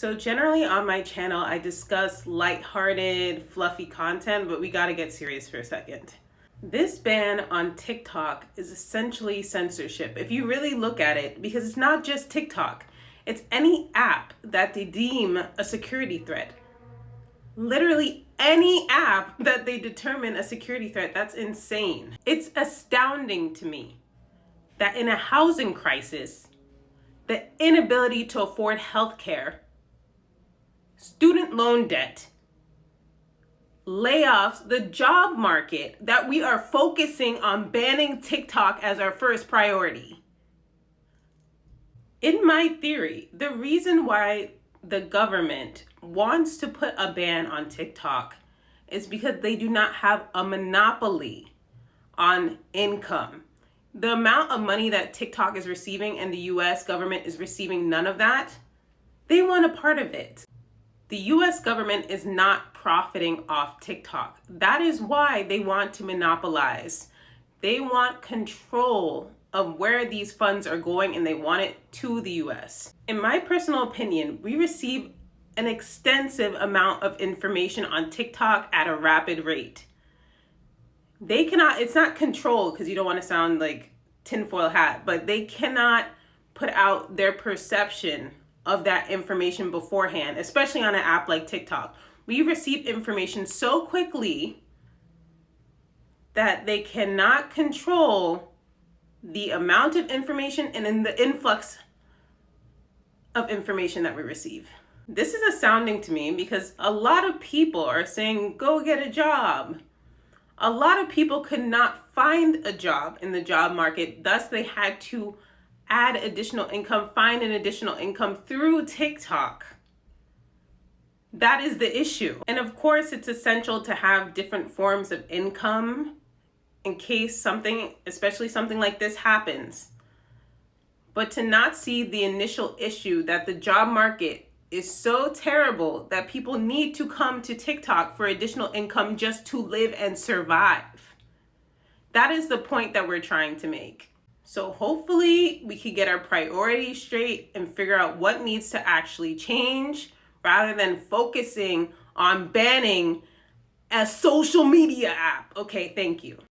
So generally on my channel, I discuss lighthearted, fluffy content, but we gotta get serious for a second. This ban on TikTok is essentially censorship, if you really look at it, because it's not just TikTok. It's any app that they deem a security threat. Literally any app that they determine a security threat. That's insane. It's astounding to me that in a housing crisis, the inability to afford healthcare, student loan debt, layoffs, the job market, that we are focusing on banning TikTok as our first priority. In my theory, the reason why the government wants to put a ban on TikTok is because they do not have a monopoly on income. The amount of money that TikTok is receiving and the US government is receiving none of that. They want a part of it. The US government is not profiting off TikTok. That is why they want to monopolize. They want control of where these funds are going, and they want it to the US. In my personal opinion, we receive an extensive amount of information on TikTok at a rapid rate. They cannot, it's not control because you don't want to sound like tinfoil hat, but they cannot put out their perception of that information beforehand, especially on an app like TikTok. We receive information so quickly that they cannot control the amount of information and in the influx of information that we receive. This is astounding to me because a lot of people are saying, go get a job. A lot of people could not find a job in the job market, thus they had to add additional income, find an additional income through TikTok. That is the issue. And of course, it's essential to have different forms of income in case something, especially something like this, happens. But to not see the initial issue that the job market is so terrible that people need to come to TikTok for additional income just to live and survive. That is the point that we're trying to make. So hopefully we can get our priorities straight and figure out what needs to actually change rather than focusing on banning a social media app. Okay, thank you.